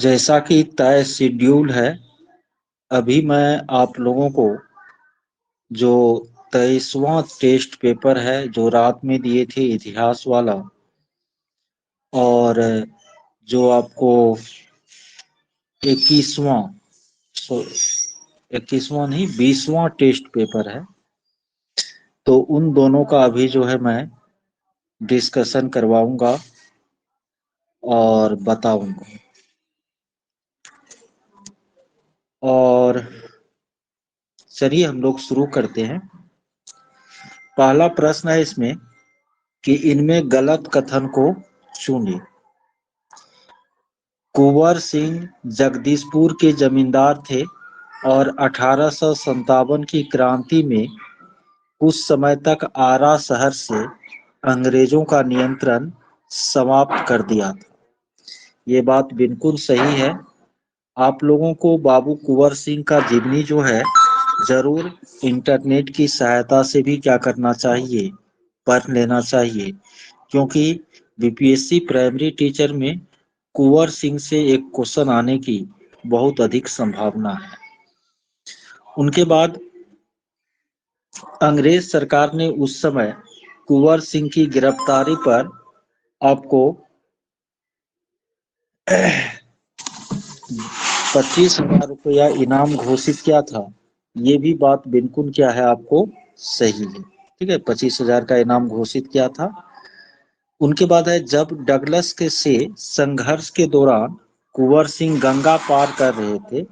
जैसा कि तय शेड्यूल है, अभी मैं आप लोगों को जो 23वां टेस्ट पेपर है जो रात में दिए थे इतिहास वाला, और जो आपको 21वां 21वां नहीं 20वां टेस्ट पेपर है, तो उन दोनों का अभी जो है मैं डिस्कशन करवाऊंगा और बताऊंगा। और चलिए हम लोग शुरू करते हैं। पहला प्रश्न है इसमें कि इनमें गलत कथन को चुनिए। कुंवर सिंह जगदीशपुर के जमींदार थे और 1857 की क्रांति में कुछ समय तक आरा शहर से अंग्रेजों का नियंत्रण समाप्त कर दिया था। ये बात बिल्कुल सही है। आप लोगों को बाबू कुंवर सिंह का जीवनी जो है जरूर इंटरनेट की सहायता से भी क्या करना चाहिए, पढ़ लेना चाहिए, क्योंकि बीपीएससी प्राइमरी टीचर में कुंवर सिंह से एक क्वेश्चन आने की बहुत अधिक संभावना है। उनके बाद अंग्रेज सरकार ने उस समय कुंवर सिंह की गिरफ्तारी पर आपको 25,000 रुपया इनाम घोषित किया था। ये भी बात बिल्कुल क्या है आपको सही है। ठीक है, 25,000 का इनाम घोषित किया था। उनके बाद है जब डगलस के से संघर्ष के दौरान कुंवर सिंह गंगा पार कर रहे थे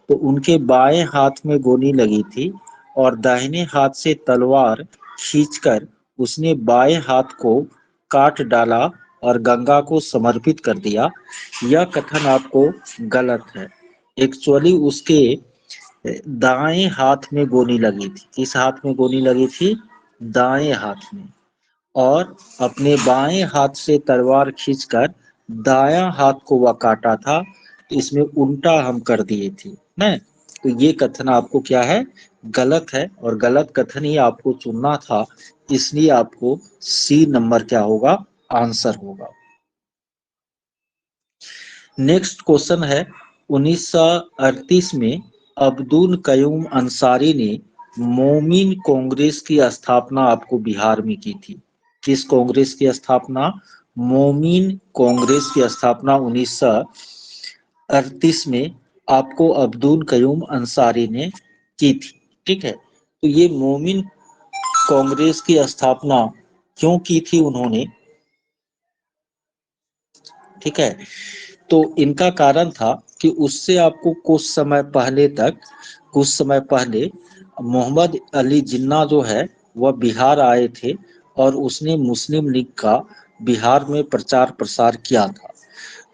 तो उनके बाएं हाथ में गोली लगी थी और दाहिने हाथ से तलवार खींचकर उसने बाएं हाथ को काट डाला और गंगा को समर्पित कर दिया। यह कथन आपको गलत है। एक्चुअली उसके दाएं हाथ में गोली लगी थी। किस हाथ में गोली लगी थी? दाएं हाथ में। और अपने बाएं हाथ से तलवार खींचकर दायां हाथ को वह काटा था। तो इसमें उल्टा हम कर दिए थे ना। तो ये कथन आपको क्या है? गलत है, और गलत कथन ही आपको चुनना था। इसलिए आपको सी नंबर क्या होगा? आंसर होगा। नेक्स्ट क्वेश्चन है 1938 में अब्दुल कयूम अंसारी ने मोमिन कांग्रेस की स्थापना आपको बिहार में की थी। किस कांग्रेस की स्थापना? मोमिन कांग्रेस की स्थापना 1938 में आपको अब्दुल कयूम अंसारी ने की थी। ठीक है, तो ये मोमिन कांग्रेस की स्थापना क्यों की थी उन्होंने? ठीक है, तो इनका कारण था कि उससे आपको कुछ समय पहले मोहम्मद अली जिन्ना जो है वह बिहार आए थे और उसने मुस्लिम लीग का बिहार में प्रचार प्रसार किया था।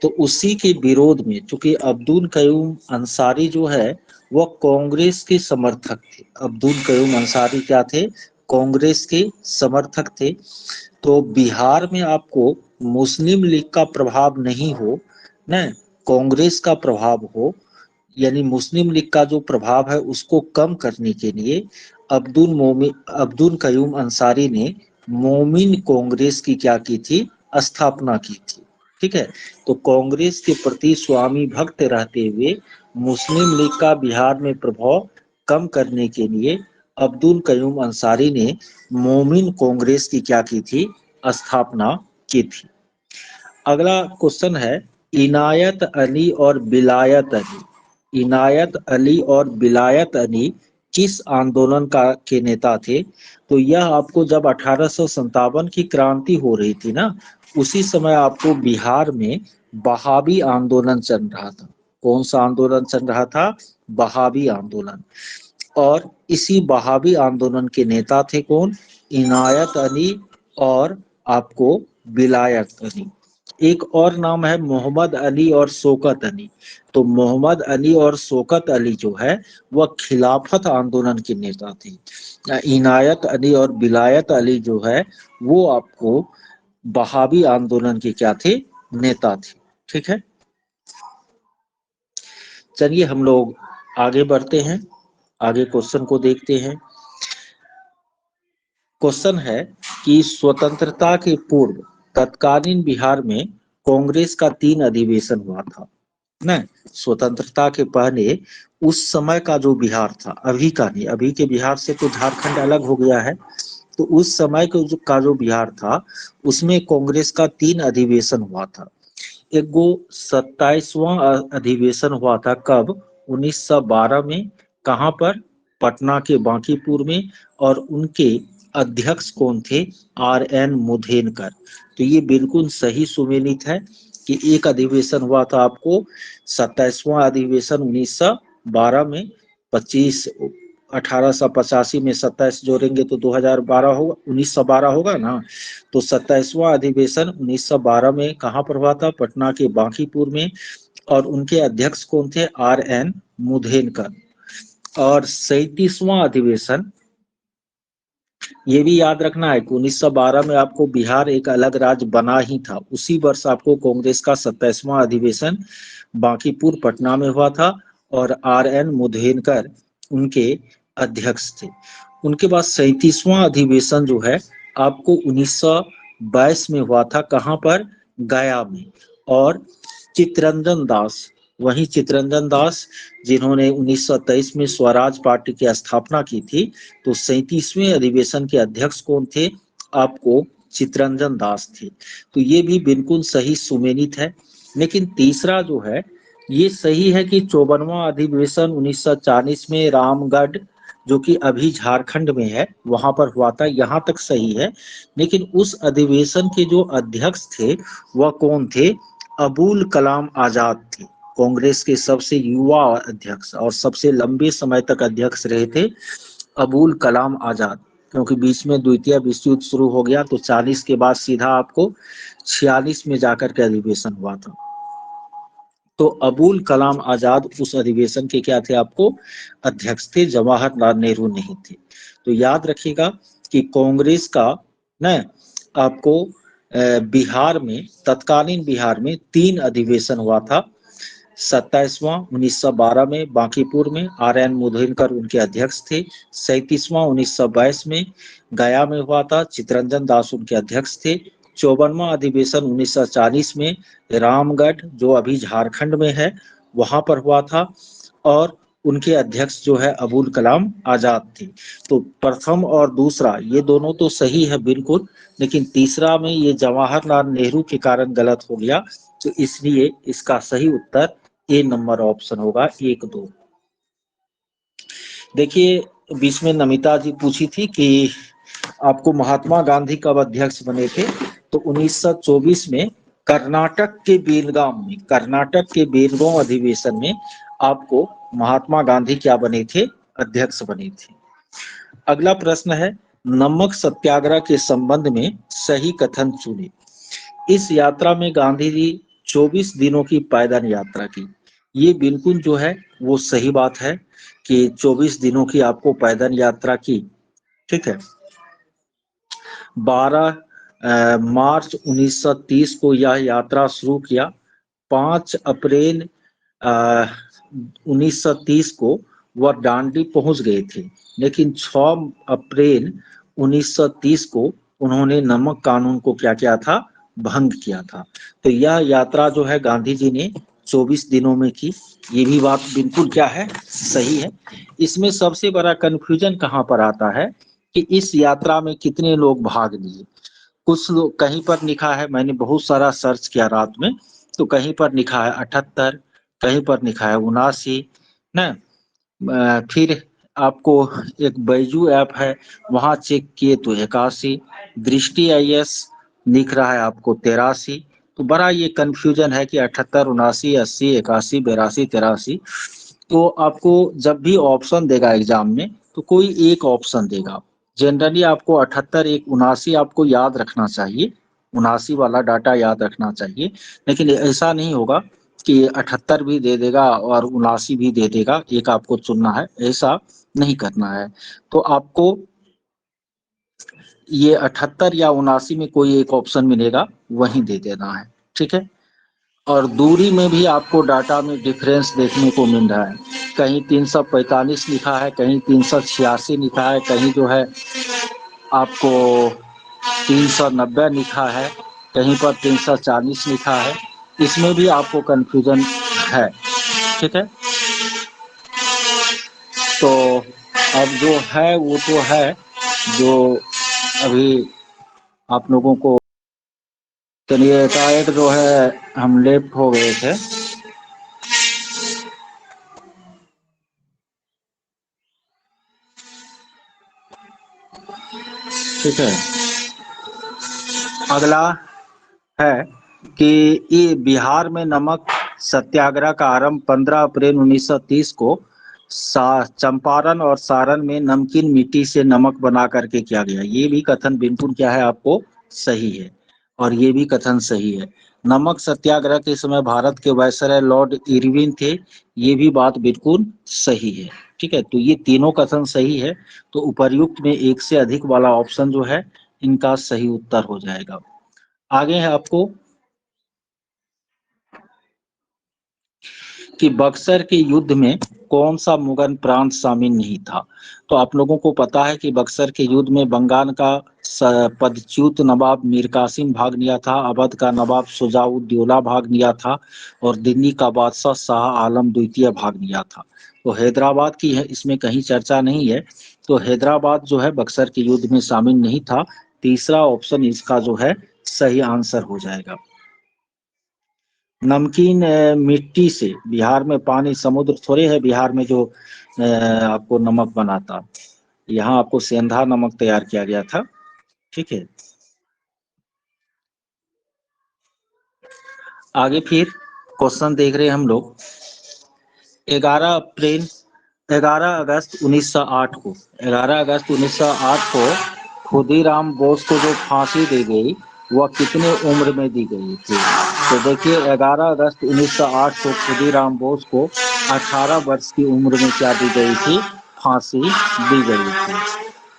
तो उसी के विरोध में, चूंकि अब्दुल कयूम अंसारी जो है वह कांग्रेस के समर्थक थे। अब्दुल कयूम अंसारी क्या थे? कांग्रेस के समर्थक थे। तो बिहार में आपको मुस्लिम लीग का प्रभाव नहीं हो न, कांग्रेस का प्रभाव हो, यानी मुस्लिम लीग का जो प्रभाव है उसको कम करने के लिए अब्दुल कयूम अंसारी ने मोमिन कांग्रेस की क्या की थी? स्थापना की थी। ठीक है, तो कांग्रेस के प्रति स्वामी भक्त रहते हुए मुस्लिम लीग का बिहार में प्रभाव कम करने के लिए अब्दुल कयूम अंसारी ने मोमिन कांग्रेस की क्या की थी? स्थापना की थी। अगला क्वेश्चन है इनायत अली और बिलायत अली। इनायत अली और बिलायत अली किस आंदोलन का के नेता थे? तो यह आपको जब 1857 की क्रांति हो रही थी ना, उसी समय आपको बिहार में बहावी आंदोलन चल रहा था। कौन सा आंदोलन चल रहा था? बहावी आंदोलन। और इसी बहावी आंदोलन के नेता थे कौन? इनायत अली और आपको बिलायत अली। एक और नाम है मोहम्मद अली और शौकत अली। तो मोहम्मद अली और शौकत अली जो है वह खिलाफत आंदोलन के नेता थे। इनायत अली और बिलायत अली जो है वो आपको बहावी आंदोलन के क्या थे? नेता थे। ठीक है, चलिए हम लोग आगे बढ़ते हैं, आगे क्वेश्चन को देखते हैं। क्वेश्चन है कि स्वतंत्रता के पूर्व तत्कालीन बिहार में कांग्रेस का 3 अधिवेशन हुआ था। न स्वतंत्रता के पहले उस समय का जो बिहार था, अभी का नहीं, अभी के बिहार से तो झारखंड अलग हो गया है। तो उस समय का जो बिहार था, उसमें कांग्रेस का 3 अधिवेशन हुआ था। एक वो 27वां अधिवेशन हुआ था, कब? 1912 में। कहाँ पर? पटना के बांकीपुर में। और उनके अध्यक्ष कौन थे? RN मुधेनकर। तो ये बिल्कुल सही सुमेलित है कि एक अधिवेशन हुआ था आपको 27वां अधिवेशन 1912 में। 25 1885 में 27 जोड़ेंगे तो 2012 होगा, 1912 होगा ना। तो 27वां अधिवेशन 1912 में कहाँ पर हुआ था? पटना के बांकीपुर में। और उनके अध्यक्ष कौन थे? RN मुधेनकर। और 37वां अधिवेशन, ये भी याद रखना है कि 1912 में आपको बिहार एक अलग राज्य बना ही था। उसी वर्ष आपको कांग्रेस का 27वां अधिवेशन बांकीपुर पटना में हुआ था और RN मुधेनकर उनके अध्यक्ष थे। उनके बाद 37वां अधिवेशन जो है आपको 1922 में हुआ था। कहाँ पर? गया में। और चित्तरंजन दास, वही चित्तरंजन दास जिन्होंने 1923 में स्वराज पार्टी की स्थापना की थी। तो 37वें अधिवेशन के अध्यक्ष कौन थे? आपको चित्तरंजन दास थे। तो ये भी बिल्कुल सही सुमेलित है। लेकिन तीसरा जो है ये सही है कि 54वां अधिवेशन 1940 में रामगढ़, जो कि अभी झारखंड में है, वहां पर हुआ था, यहाँ तक सही है। लेकिन उस अधिवेशन के जो अध्यक्ष थे वह कौन थे? अबुल कलाम आजाद थे। कांग्रेस के सबसे युवा अध्यक्ष और सबसे लंबे समय तक अध्यक्ष रहे थे अबुल कलाम आजाद। क्योंकि बीच में द्वितीय विश्व युद्ध शुरू हो गया तो 40 के बाद सीधा आपको 46 में जाकर के अधिवेशन हुआ था। तो अबुल कलाम आजाद उस अधिवेशन के क्या थे? आपको अध्यक्ष थे, जवाहरलाल नेहरू नहीं थे। तो याद रखिएगा कि कांग्रेस का न आपको बिहार में, तत्कालीन बिहार में 3 अधिवेशन हुआ था। 27वां 1912 में बांकीपुर में, RN मुधेनकर उनके अध्यक्ष थे। 37वां 1922 में गया में हुआ था, चित्तरंजन दास उनके अध्यक्ष थे। 54वां अधिवेशन 1940 में रामगढ़, जो अभी झारखंड में है, वहां पर हुआ था। और उनके अध्यक्ष जो है अबुल कलाम आजाद थे। तो प्रथम और दूसरा ये दोनों तो सही है बिल्कुल, लेकिन तीसरा में ये जवाहरलाल नेहरू के कारण गलत हो गया। तो इसलिए इसका सही उत्तर ए नंबर ऑप्शन होगा, 1, 2। देखिए, बीच में नमिता जी पूछी थी कि आपको महात्मा गांधी कब अध्यक्ष बने थे? तो 1924 में कर्नाटक के बेलगाम में, कर्नाटक के बेलगांव अधिवेशन में आपको महात्मा गांधी क्या बने थे? अध्यक्ष बने थे। अगला प्रश्न है, नमक सत्याग्रह के संबंध में सही कथन चुने। इस यात्रा में गांधी जी 24 दिनों की पैदल यात्रा की। ये बिल्कुल जो है वो सही बात है कि 24 दिनों की आपको पैदल यात्रा की। ठीक है। 12 मार्च 1930 को यह यात्रा शुरू किया। 5 अप्रैल 1930 को वह डांडी पहुंच गए थे, लेकिन 6 अप्रैल 1930 को उन्होंने नमक कानून को क्या किया था? भंग किया था। तो यह यात्रा जो है गांधी जी ने 24 दिनों में की। ये भी बात बिल्कुल क्या है? सही है। इसमें सबसे बड़ा कंफ्यूजन कहाँ पर आता है कि इस यात्रा में कितने लोग भाग लिए। कुछ लोग, कहीं पर लिखा है, मैंने बहुत सारा सर्च किया रात में, तो कहीं पर लिखा है 78, कहीं पर लिखा है 79 न। फिर आपको एक बैजू ऐप है, वहां चेक किए तो 81, दृष्टि IS लिख रहा है आपको 83। तो बड़ा ये कंफ्यूजन है कि 78, 79, 80, 81, 82, 83। तो आपको जब भी ऑप्शन देगा एग्जाम में तो कोई एक ऑप्शन देगा। जनरली आपको 78, 1, 79 आपको याद रखना चाहिए, 79 वाला डाटा याद रखना चाहिए। लेकिन ऐसा नहीं होगा कि 78 भी दे देगा और 79 भी दे देगा, एक आपको चुनना है, ऐसा नहीं करना है। तो आपको ये 78 या 79 में कोई एक ऑप्शन मिलेगा, वहीं दे देना है। ठीक है। और दूरी में भी आपको डाटा में डिफरेंस देखने को मिल रहा है। कहीं 345 लिखा है, कहीं 386 लिखा है, कहीं जो है आपको 390 लिखा है, कहीं पर 340 लिखा है। इसमें भी आपको कंफ्यूजन है। ठीक है, तो अब जो है वो तो है, जो अभी आप लोगों को, चलिए एकाएक जो है हम लेफ्ट हो गए थे। ठीक है, अगला है कि ये बिहार में नमक सत्याग्रह का आरंभ 15 अप्रैल 1930 को चंपारण और सारण में नमकीन मिट्टी से नमक बना करके किया गया। ये भी कथन बिल्कुल क्या है, आपको सही है, और ये भी कथन सही है। नमक सत्याग्रह के समय भारत के वायसराय लॉर्ड इरविन थे, ये भी बात बिल्कुल सही है। ठीक है, तो ये तीनों कथन सही है, तो उपर्युक्त में एक से अधिक वाला ऑप्शन जो है इनका सही उत्तर हो जाएगा। आगे है आपको कि बक्सर के युद्ध में कौन सा मुगल प्रांत शामिल नहीं था। तो आप लोगों को पता है कि बक्सर के युद्ध में बंगाल का पदच्युत नवाब मीर कासिम भाग लिया था, अवध का नवाब शुजाउद्दौला भाग लिया था, और दिल्ली का बादशाह शाह आलम द्वितीय भाग लिया था। तो हैदराबाद की है, इसमें कहीं चर्चा नहीं है, तो हैदराबाद जो है बक्सर के युद्ध में शामिल नहीं था। तीसरा ऑप्शन इसका जो है सही आंसर हो जाएगा। नमकीन मिट्टी से, बिहार में पानी समुद्र थोड़े है बिहार में जो आपको नमक बनाता, यहाँ आपको सेंधा नमक तैयार किया गया था। ठीक है, आगे फिर क्वेश्चन देख रहे हैं हम लोग। 11 अगस्त 1908 को 11 अगस्त 1908 को खुदीराम बोस को जो फांसी दी गई वह कितने उम्र में दी गई थी। तो देखिए 11 अगस्त 1908 को खुदीराम बोस को 18 वर्ष की उम्र में क्या दी गई थी, फांसी दी गई थी।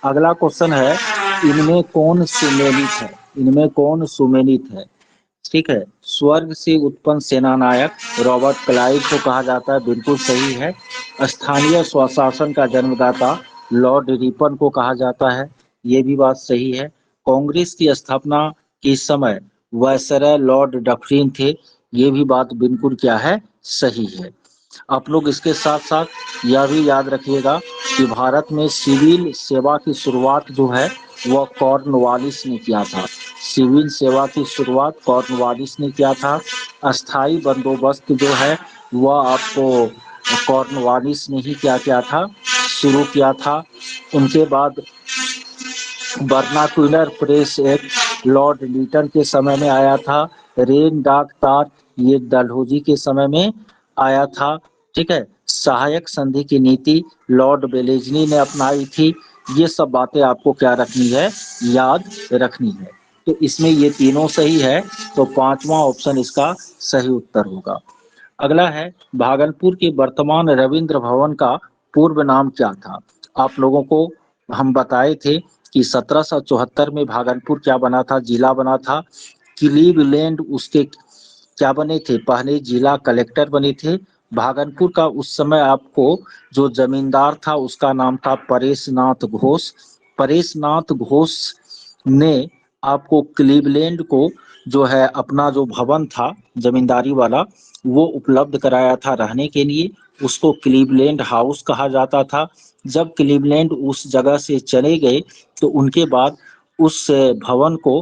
अगला क्वेश्चन है, इनमें कौन सुमेलित है, इनमें कौन सुमेलित है। ठीक है, स्वर्ग से उत्पन्न सेनानायक रॉबर्ट क्लाइव को कहा जाता है, बिल्कुल सही है। स्थानीय स्वशासन का जन्मदाता लॉर्ड रिपन को कहा जाता है, ये भी बात सही है। कांग्रेस की स्थापना के समय वायसराय लॉर्ड डफरिन थे, ये भी बात बिल्कुल क्या है, सही है। आप लोग इसके साथ साथ यह भी याद रखिएगा कि भारत में सिविल सेवा की शुरुआत जो है वह कॉर्नवालिस ने किया था। सिविल सेवा की शुरुआत कॉर्नवालिस ने किया था। अस्थाई बंदोबस्त जो है वह आपको कॉर्नवालिस ने ही क्या किया था, शुरू किया था। उनके बाद बर्नाक्यूलर प्रेस एक्ट लॉर्ड लीटन के समय में आया था। रेन डाक तार ये डलहौजी के समय में आया था। ठीक है, सहायक संधि की नीति लॉर्ड बेलेजनी ने अपनाई थी। ये सब बातें आपको क्या रखनी है, याद रखनी है। तो इसमें ये तीनों सही है, तो पांचवा ऑप्शन इसका सही उत्तर होगा। अगला है, भागलपुर के वर्तमान रविंद्र भवन का पूर्व नाम क्या था। आप लोगों को हम बताए थे कि 1774 में भागलपुर क्या बना था, जिला बना था। क्लीवलैंड उसके क्या बने थे, पहले जिला कलेक्टर बने थे। भागलपुर का उस समय आपको जो जमींदार था उसका नाम था परेशनाथ घोष। परेशनाथ घोष ने आपको क्लीवलैंड को जो है अपना जो भवन था जमींदारी वाला वो उपलब्ध कराया था रहने के लिए, उसको क्लीवलैंड हाउस कहा जाता था। जब क्लीवलैंड उस जगह से चले गए तो उनके बाद उस भवन को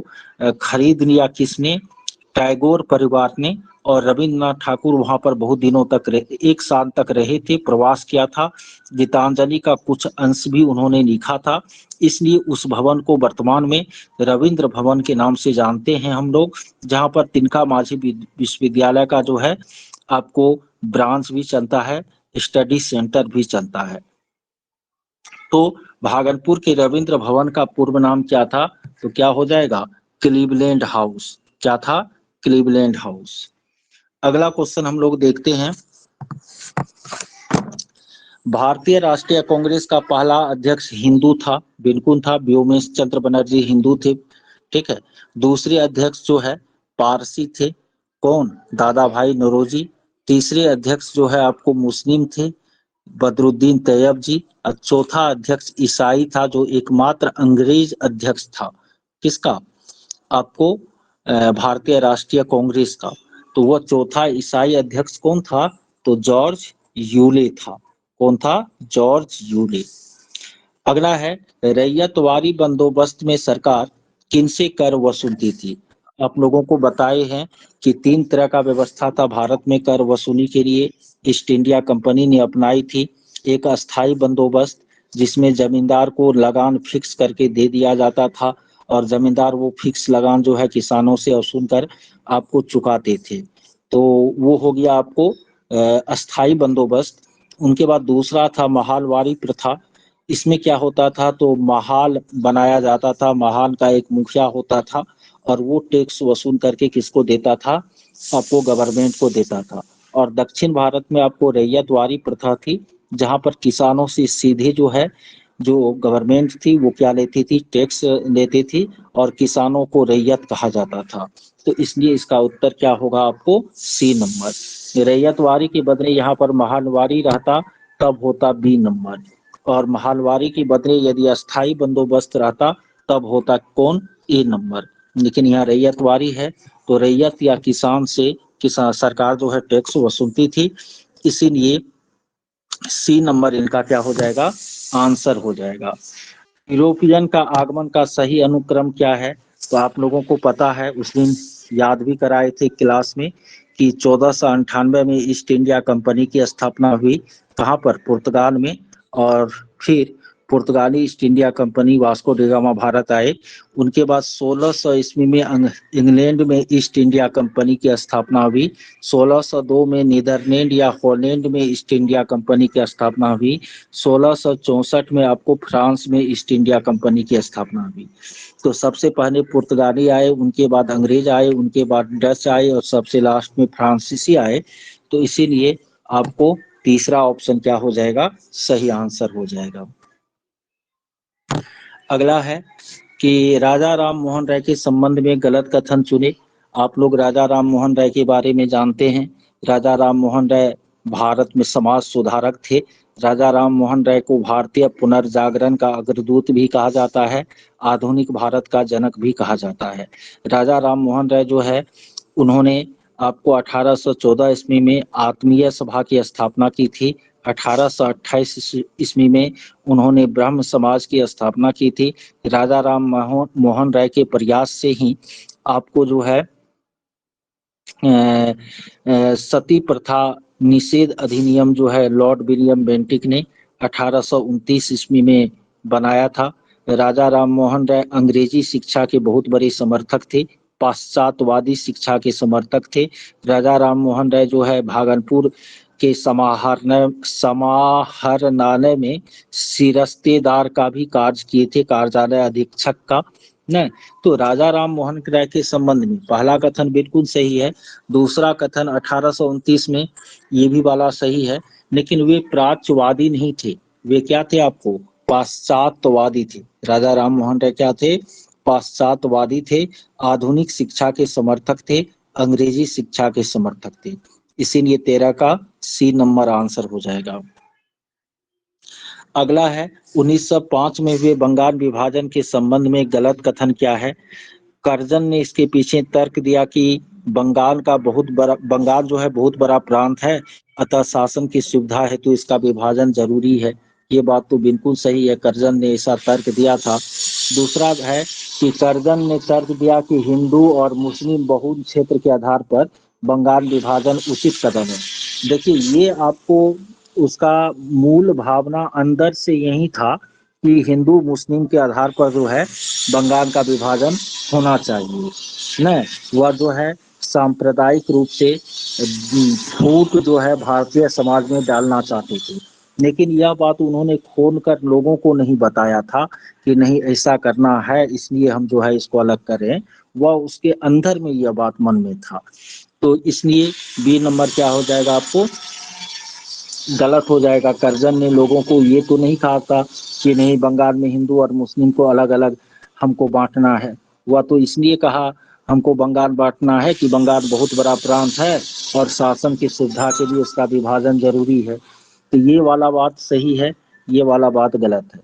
खरीद लिया किसने, टैगोर परिवार ने। और रविंद्रनाथ ठाकुर वहां पर बहुत दिनों तक एक साल तक रहे थे, प्रवास किया था। गीतांजलि का कुछ अंश भी उन्होंने लिखा था, इसलिए उस भवन को वर्तमान में रविंद्र भवन के नाम से जानते हैं हम लोग। जहां पर तिनका माझी विश्वविद्यालय का जो है आपको ब्रांच भी चलता है, स्टडी सेंटर भी चलता है। तो भागलपुर के रविंद्र भवन का पूर्व नाम क्या था, तो क्या हो जाएगा, क्लीवलैंड हाउस। क्या था, क्लीवलैंड हाउस। अगला क्वेश्चन हम लोग देखते हैं। भारतीय राष्ट्रीय कांग्रेस का पहला अध्यक्ष हिंदू था, बिल्कुल था, व्योमेश चंद्र बनर्जी हिंदू थे। ठीक है, दूसरे अध्यक्ष जो है पारसी थे, कौन, दादा भाई नौरोजी। तीसरे अध्यक्ष जो है आपको मुस्लिम थे, बदरुद्दीन तैयब जी। और चौथा अध्यक्ष ईसाई था, जो एकमात्र अंग्रेज अध्यक्ष था, किसका, आपको भारतीय राष्ट्रीय कांग्रेस का। तो वह चौथा ईसाई अध्यक्ष कौन था, तो जॉर्ज यूले था। कौन था? George Yule. अगला है, रैयतवारी बंदोबस्त में सरकार किनसे कर वसूलती थी? आप लोगों को बताए हैं कि 3 तरह का व्यवस्था था भारत में कर वसूली के लिए। ईस्ट इंडिया कंपनी ने अपनाई थी। एक अस्थाई बंदोबस्त, जिसमें जमींदार को लगान फिक्स करके दे दिया जाता था और जमींदार वो फिक्स लगान जो है किसानों से वसूल कर आपको चुकाते थे। तो वो हो गया आपको अस्थाई बंदोबस्त। उनके बाद दूसरा था महालवारी प्रथा। इसमें क्या होता था, तो महाल बनाया जाता था, महाल का एक मुखिया होता था और वो टैक्स वसूल करके किसको देता था? आपको गवर्नमेंट को देता था। और दक्षिण भारत में आपको रैयतवारी प्रथा थी, जहां पर किसानों से सीधे जो है जो गवर्नमेंट थी वो क्या लेती थी? टैक्स लेती थी और किसानों को रैयत कहा जाता था। तो इसलिए इसका उत्तर क्या होगा आपको? सी नंबर। रैयतवारी के बदले यहाँ पर महालवारी रहता तब होता बी नंबर, और महालवारी के बदले यदि अस्थाई बंदोबस्त रहता तब होता कौन? ए नंबर। लेकिन यहाँ रैयतवारी है तो रैयत या किसान से किसान सरकार जो है टैक्स वसूलती थी, इसीलिए सी नंबर इनका क्या हो जाएगा? आंसर हो जाएगा। यूरोपियन का आगमन का सही अनुक्रम क्या है? तो आप लोगों को पता है, उस दिन याद भी कराए थे क्लास में कि 1498 में ईस्ट इंडिया कंपनी की स्थापना हुई। कहाँ पर? पुर्तगाल में। और फिर पुर्तगाली east India company Vasco D gamma Bharat आए। उनके बाद 1600 ईस्वी में इंग्लैंड में ईस्ट इंडिया कंपनी की स्थापना हुई। 1602 में नीदरलैंड या हॉलैंड में ईस्ट इंडिया कंपनी की स्थापना हुई। 1664 में आपको फ्रांस में ईस्ट इंडिया कंपनी की स्थापना हुई। तो सबसे पहले पुर्तगाली आए, उनके बाद अंग्रेज आए, उनके बाद डच आए और सबसे लास्ट में फ्रांसीसी आए। तो इसीलिए आपको तीसरा ऑप्शन क्या हो जाएगा? सही आंसर हो जाएगा। अगला है कि राजा राम मोहन राय के संबंध में गलत कथन चुने। आप लोग राजा राम मोहन राय के बारे में जानते हैं। राजा राम मोहन राय भारत में समाज सुधारक थे। राजा राम मोहन राय को भारतीय पुनर्जागरण का अग्रदूत भी कहा जाता है, आधुनिक भारत का जनक भी कहा जाता है। राजा राम मोहन राय जो है, उन्होंने आपको 1814 ईस्वी में आत्मीय सभा की स्थापना की थी। 1828 ईस्वी में उन्होंने ब्रह्म समाज की स्थापना की थी। राजा राम मोहन राय के प्रयास से ही आपको जो है सती प्रथा निषेध अधिनियम जो है लॉर्ड विलियम बेंटिक ने 1829 ईस्वी में बनाया था। राजा राम मोहन राय अंग्रेजी शिक्षा के बहुत बड़े समर्थक थे, पाश्चात्यवादी शिक्षा के समर्थक थे। राजा राम मोहन राय जो है भागलपुर के समाहरणालय में सिरस्तेदार का भी कार्य किए थे, कार्यालय अधीक्षक का न। तो राजा राम मोहन राय के संबंध में पहला कथन बिल्कुल सही है। दूसरा कथन 1829 में ये भी वाला सही है, लेकिन वे प्राच्यवादी नहीं थे। वे क्या थे? आपको पाश्चात्यवादी थे। राजा राम मोहन राय क्या थे? पाश्चात्यवादी थे, आधुनिक शिक्षा के समर्थक थे, अंग्रेजी शिक्षा के समर्थक थे। इसीलिए 13 का सी नंबर आंसर हो जाएगा। अगला है 1905 में हुए बंगाल विभाजन के संबंध में गलत कथन क्या है? कर्जन ने इसके पीछे तर्क दिया कि बंगाल जो है बहुत बड़ा प्रांत है, अतः शासन की सुविधा है तो इसका विभाजन जरूरी है। ये बात तो बिल्कुल सही है, कर्जन ने ऐसा तर्क दिया था। दूसरा है कि कर्जन ने तर्क दिया कि हिंदू और मुस्लिम बहुल क्षेत्र के आधार पर बंगाल विभाजन उचित कदम है। देखिए, ये आपको उसका मूल भावना अंदर से यही था कि हिंदू मुस्लिम के आधार पर जो है बंगाल का विभाजन होना चाहिए न। वह जो है सांप्रदायिक रूप से फूट जो है भारतीय समाज में डालना चाहते थे, लेकिन यह बात उन्होंने खोलकर लोगों को नहीं बताया था कि नहीं ऐसा करना है, इसलिए हम जो है इसको अलग करें। वह उसके अंदर में यह बात मन में था। तो इसलिए बी नंबर क्या हो जाएगा? आपको गलत हो जाएगा। कर्जन ने लोगों को ये तो नहीं कहा था कि नहीं बंगाल में हिंदू और मुस्लिम को अलग अलग हमको बांटना है। वह तो इसलिए कहा हमको बंगाल बांटना है कि बंगाल बहुत बड़ा प्रांत है और शासन की सुविधा के लिए उसका विभाजन जरूरी है। तो ये वाला बात सही है, ये वाला बात गलत है।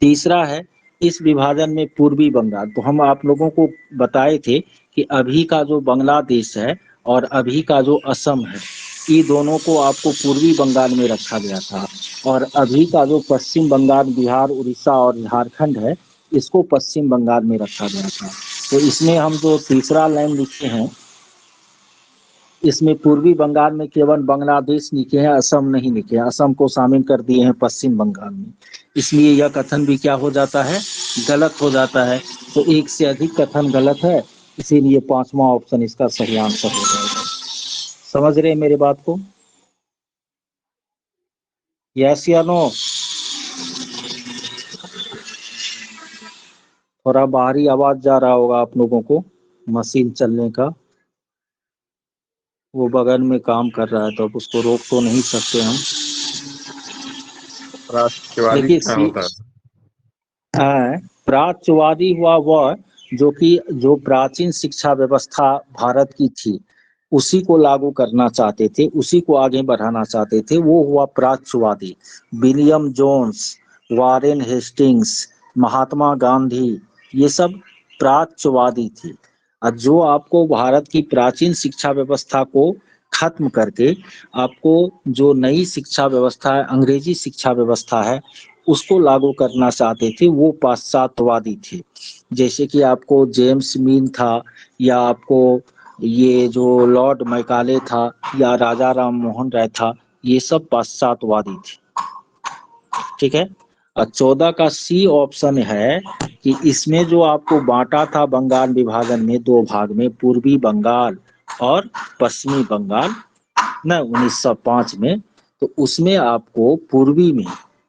तीसरा है, इस विभाजन में पूर्वी बंगाल, तो हम आप लोगों को बताए थे कि अभी का जो बांग्लादेश है और अभी का जो असम है, ये दोनों को आपको पूर्वी बंगाल में रखा गया था। और अभी का जो पश्चिम बंगाल, बिहार, उड़ीसा और झारखंड है, इसको पश्चिम बंगाल में रखा गया था। तो इसमें हम जो तीसरा लाइन लिखे हैं, इसमें पूर्वी बंगाल में केवल बांग्लादेश लिखे हैं, असम नहीं लिखे हैं। असम को शामिल कर दिए हैं पश्चिम बंगाल में, इसलिए यह कथन भी क्या हो जाता है, गलत हो जाता है। तो एक से अधिक कथन गलत है, इसीलिए पांचवा ऑप्शन इसका सही आंसर हो जाएगा। समझ रहे हैं मेरी बात को? यस या नो? थोड़ा बाहरी आवाज जा रहा होगा आप लोगों को, मशीन चलने का। वो बगल में काम कर रहा है तो अब उसको रोक तो नहीं सकते हम। राष्ट्रवादी देखिए क्या होता है? प्राच्यवादी हुआ वह जो प्राचीन शिक्षा व्यवस्था भारत की थी, उसी को लागू करना चाहते थे, उसी को आगे बढ़ाना चाहते थे, वो हुआ प्राच्यवादी। William Jones, Warren Hastings, Mahatma Gandhi, ये सब प्राच्यवादी थे। और जो आपको भारत की प्राचीन शिक्षा व्यवस्था को खत्म करके आपको जो नई शिक्षा व्यवस्था है, अंग्रेजी शिक्षा व्यवस्था है, उसको लागू करना चाहते थे, वो पाश्चात्यवादी थे। जैसे कि आपको जेम्स मीन था, या आपको ये जो लॉर्ड मैकाले था, या राजा राम मोहन राय था, ये सब पाश्चात्यवादी थे। ठीक है। और 14 का सी ऑप्शन है कि इसमें जो आपको बांटा था बंगाल विभाजन में दो भाग में, पूर्वी बंगाल और पश्चिमी बंगाल न 1905 में, तो उसमें आपको पूर्वी में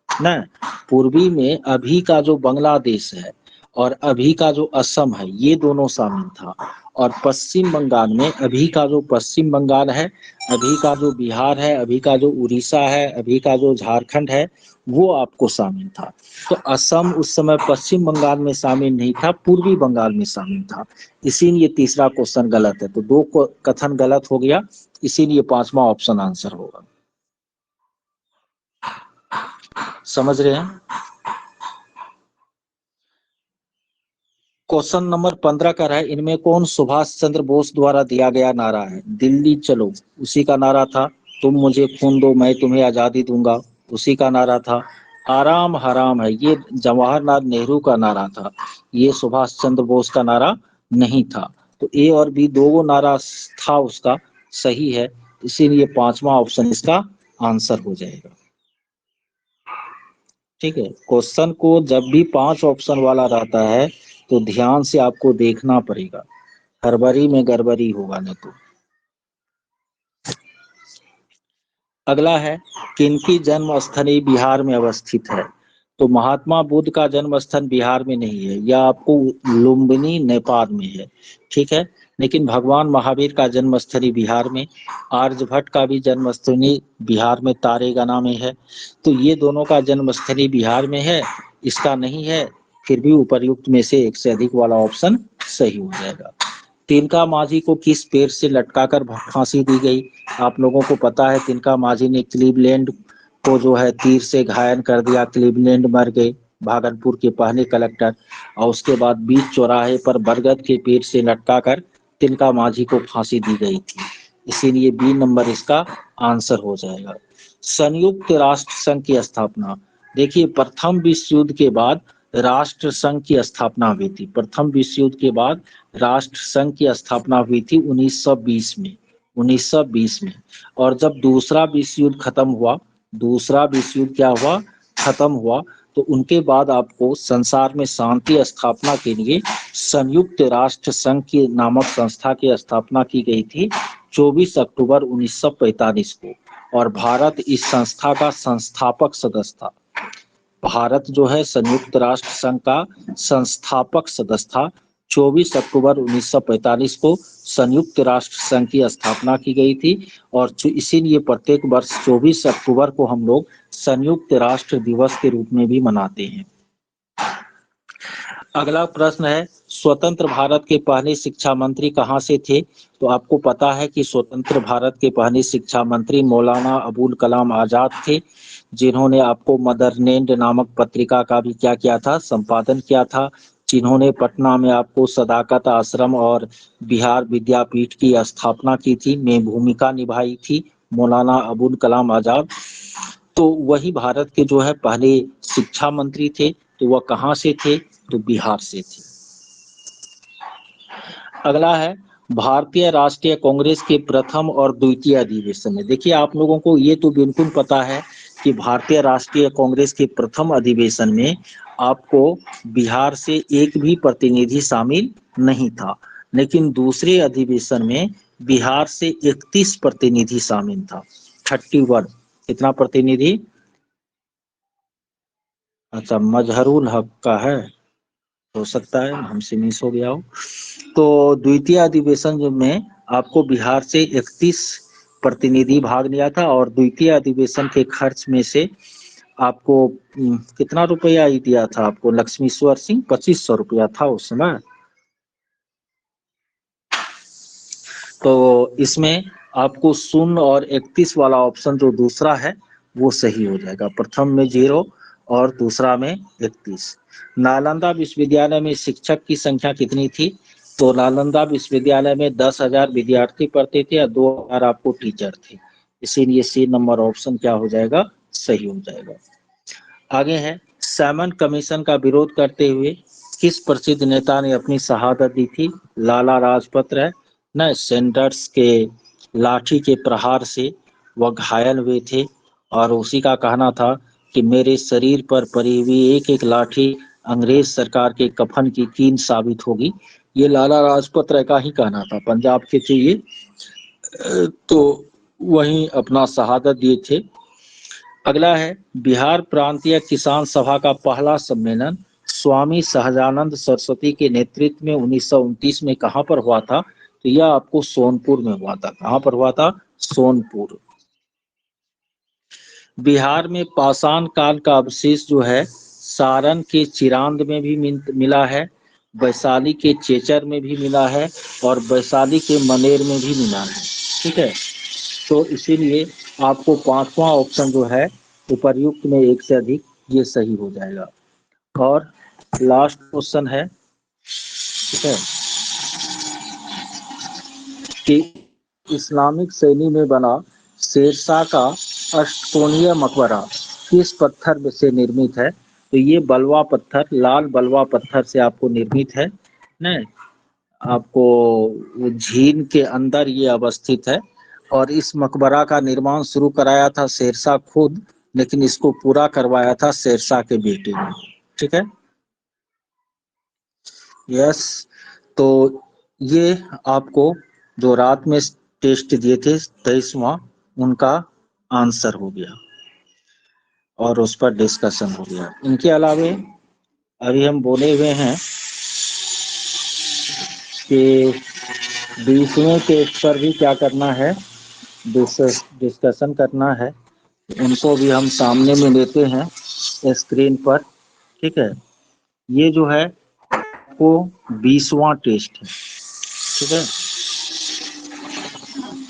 न पूर्वी में अभी का जो बांग्लादेश है और अभी का जो असम है, ये दोनों शामिल था। और पश्चिम बंगाल में अभी का जो पश्चिम बंगाल है, अभी का जो बिहार है, अभी का जो उड़ीसा है, अभी का जो झारखंड है, वो आपको शामिल था। तो असम उस समय पश्चिम बंगाल में शामिल नहीं था, पूर्वी बंगाल में शामिल था। इसीलिए तीसरा क्वेश्चन गलत है। तो दो कथन गलत हो गया, इसीलिए पांचवा ऑप्शन आंसर होगा। समझ रहे हैं? क्वेश्चन नंबर 15 का है, इनमें कौन सुभाष चंद्र बोस द्वारा दिया गया नारा है? दिल्ली चलो, उसी का नारा था। तुम मुझे खून दो मैं तुम्हें आजादी दूंगा, उसी का नारा था। आराम हराम है, ये जवाहरलाल नेहरू का नारा था, ये सुभाष चंद्र बोस का नारा नहीं था। तो ए और बी दो नारा था उसका, सही है। इसीलिए पांचवा ऑप्शन इसका आंसर हो जाएगा। ठीक है। क्वेश्चन को जब भी 5 ऑप्शन वाला रहता है तो ध्यान से आपको देखना पड़ेगा, हड़बड़ी में गड़बड़ी होगा नहीं तो। अगला है, किनकी जन्म स्थली बिहार में अवस्थित है? तो महात्मा बुद्ध का जन्म स्थान बिहार में नहीं है, यह आपको लुम्बिनी नेपाल में है। ठीक है। लेकिन भगवान महावीर का जन्म स्थली बिहार में, आर्यभट्ट का भी जन्म स्थली बिहार में तारेगना में है। तो ये दोनों का जन्म स्थली बिहार में है, इसका नहीं है। फिर भी उपर्युक्त में से एक से अधिक वाला ऑप्शन सही हो जाएगा। तिनका माझी को किस पेड़ से लटकाकर फांसी दी गई? आप लोगों को पता है, तिनका माझी ने क्लीवलैंड को जो है तीर से घायल कर दिया, क्लीवलैंड मर गए, भागलपुर के पहले कलेक्टर। और उसके बाद बीच चौराहे पर बरगद के पेड़ से लटकाकर तिनका माझी को फांसी दी गई थी। इसीलिए बी नंबर इसका आंसर हो जाएगा। संयुक्त राष्ट्र संघ की स्थापना, देखिए प्रथम विश्व युद्ध के बाद राष्ट्र संघ की स्थापना हुई थी। प्रथम विश्व युद्ध के बाद राष्ट्र संघ की स्थापना हुई थी 1920 में, 1920 में। और जब दूसरा विश्व युद्ध खत्म हुआ, दूसरा विश्व युद्ध क्या हुआ, खत्म हुआ, तो उनके बाद आपको संसार में शांति स्थापना के लिए संयुक्त राष्ट्र संघ की नामक संस्था की स्थापना की गई थी 24 अक्टूबर 1945 को। और भारत इस संस्था का संस्थापक सदस्य था। भारत जो है संयुक्त राष्ट्र संघ का संस्थापक सदस्य था। 24 अक्टूबर 1945 को संयुक्त राष्ट्र संघ की स्थापना की गई थी। और इसीलिए प्रत्येक वर्ष 24 अक्टूबर को हम लोग संयुक्त राष्ट्र दिवस के रूप में भी मनाते हैं। अगला प्रश्न है, स्वतंत्र भारत के पहले शिक्षा मंत्री कहाँ से थे? तो आपको पता है कि स्वतंत्र भारत के पहले शिक्षा मंत्री मौलाना अबुल कलाम आजाद थे, जिन्होंने आपको मदरलैंड नामक पत्रिका का भी क्या किया था, संपादन किया था, जिन्होंने पटना में आपको सदाकत आश्रम और बिहार विद्यापीठ की स्थापना की थी, में भूमिका निभाई थी। मौलाना अबुल कलाम आजाद। तो वही भारत के जो है पहले शिक्षा मंत्री थे। तो वह कहाँ से थे? तो बिहार से थे। अगला है भारतीय राष्ट्रीय कांग्रेस के प्रथम और द्वितीय अधिवेशन में। देखिए आप लोगों को ये तो बिल्कुल पता है कि भारतीय राष्ट्रीय कांग्रेस के प्रथम अधिवेशन में आपको बिहार से एक भी प्रतिनिधि शामिल नहीं था, लेकिन दूसरे अधिवेशन में बिहार से 31 प्रतिनिधि शामिल था। 31। कितना प्रतिनिधि? अच्छा, मजहरुल हक का है, हो सकता है हमसे मिस हो गया हो। तो द्वितीय अधिवेशन में आपको बिहार से 31 प्रतिनिधि भाग लिया था, और द्वितीय अधिवेशन के खर्च में से आपको कितना रुपया ही दिया था आपको लक्ष्मीश्वर सिंह? 2500 रुपया था उस समय। तो इसमें आपको 0 और 31 वाला ऑप्शन जो दूसरा है वो सही हो जाएगा। प्रथम में 0 और दूसरा में 31। नालंदा विश्वविद्यालय में शिक्षक की संख्या कितनी थी? तो नालंदा विश्वविद्यालय में 10,000 विद्यार्थी पढ़ते थे और 2,000 आपको टीचर थे। इसीलिए सी नंबर ऑप्शन क्या हो जाएगा? सही हो जाएगा। आगे है, सैमन कमीशन का विरोध करते हुए किस प्रसिद्ध नेता ने अपनी शहादत दी थी? लाला लाजपत राय न सैंडर्स के लाठी के प्रहार से वह घायल हुए थे, और उसी का कहना था कि मेरे शरीर पर पड़ी हुई एक एक लाठी अंग्रेज सरकार के कफन की कील साबित होगी। ये लाला लाजपत राय का ही कहना था, पंजाब के थे ये। तो वहीं अपना शहादत दिए थे। अगला है, बिहार प्रांतीय किसान सभा का पहला सम्मेलन स्वामी सहजानंद सरस्वती के नेतृत्व में 1929 में कहां पर हुआ था? तो यह आपको सोनपुर में हुआ था। कहां पर हुआ था? सोनपुर। बिहार में पाषाण काल का अवशेष जो है सारण के चिरांद में भी मिला है, वैशाली के चेचर में भी मिला है, और वैशाली के मनेर में भी मिला है। ठीक है, तो इसीलिए आपको पांचवा ऑप्शन जो है उपर्युक्त में एक से अधिक, ये सही हो जाएगा। और लास्ट क्वेश्चन है, ठीक है, कि इस्लामिक शैली में बना शेरशाह का अष्टकोणीय मकबरा किस पत्थर से निर्मित है? तो ये बलवा पत्थर, लाल बलवा पत्थर से आपको निर्मित है। न आपको झील के अंदर ये अवस्थित है, और इस मकबरा का निर्माण शुरू कराया था शेरशाह खुद, लेकिन इसको पूरा करवाया था शेरशाह के बेटे ने। ठीक है, यस। तो ये आपको जो रात में टेस्ट दिए थे 23वां, उनका आंसर हो गया और उस पर डिस्कशन हो गया। इनके अलावे अभी हम बोले हुए हैं कि 20वें टेस्ट पर भी क्या करना है, डिस्कशन करना है। उनको भी हम सामने में लेते हैं स्क्रीन पर। ठीक है, ये जो है वो 20वां टेस्ट है। ठीक है,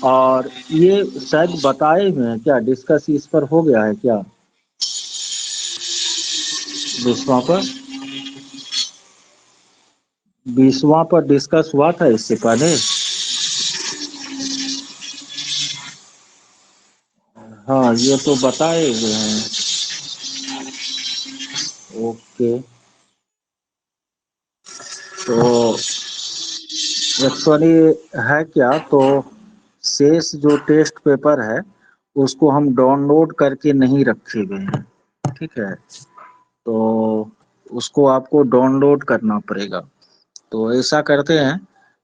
और ये शायद बताए हुए हैं क्या, डिस्कस इस पर हो गया है क्या 20वां पर? 20वां पर डिस्कस हुआ था इससे पहले? हाँ, ये तो बताए हुए हैं। ओके, तो एक्चुअली है क्या, तो शेष जो टेस्ट पेपर है उसको हम डाउनलोड करके नहीं रखे हुए हैं। ठीक है, तो उसको आपको डाउनलोड करना पड़ेगा। तो ऐसा करते हैं,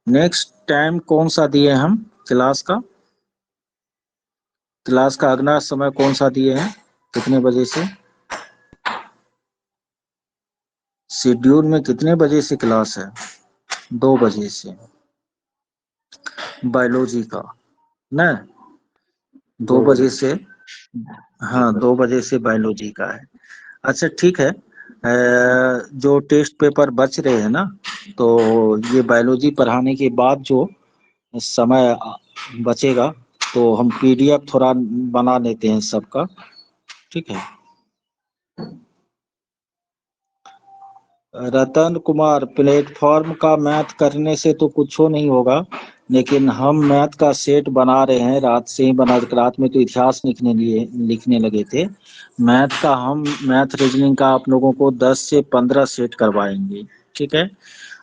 नेक्स्ट टाइम कौन सा दिए हम क्लास का अगला समय कौन सा दिए हैं, कितने बजे से? शेड्यूल में कितने बजे से क्लास है? 2 बजे से बायोलॉजी का, ना 2 बजे से। हाँ, 2 बजे से बायोलॉजी का है। अच्छा ठीक है, जो टेस्ट पेपर बच रहे हैं ना, तो ये बायोलॉजी पढ़ाने के बाद जो समय बचेगा तो हम पीडीएफ थोड़ा बना लेते हैं सबका। ठीक है, रतन कुमार, प्लेटफॉर्म का मैथ करने से तो कुछ नहीं होगा, लेकिन हम मैथ का सेट बना रहे हैं, रात से ही बना, रात में तो इतिहास लिखने लगे थे। मैथ का हम मैथ रीजनिंग का आप लोगों को 10 से 15 सेट करवाएंगे, ठीक है।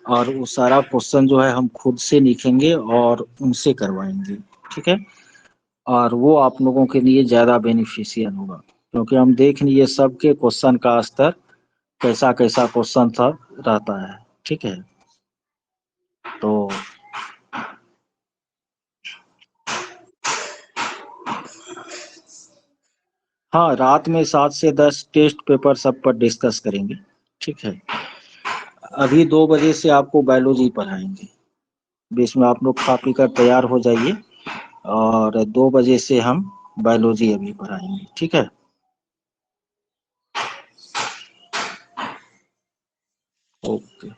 और वो सारा क्वेश्चन जो है हम खुद से लिखेंगे और उनसे करवाएंगे, ठीक है। और वो आप लोगों के लिए ज्यादा बेनिफिशियल होगा, क्योंकि हम देख लिए सबके क्वेश्चन का स्तर कैसा कैसा क्वेश्चन था रहता है, ठीक है। तो हाँ, रात में 7 से 10 टेस्ट पेपर सब पर डिस्कस करेंगे, ठीक है। अभी 2 बजे से आपको बायोलॉजी पढ़ाएंगे, बीच में आप लोग खा पी कर तैयार हो जाइए, और 2 बजे से हम बायोलॉजी अभी पढ़ाएंगे, ठीक है। ओके।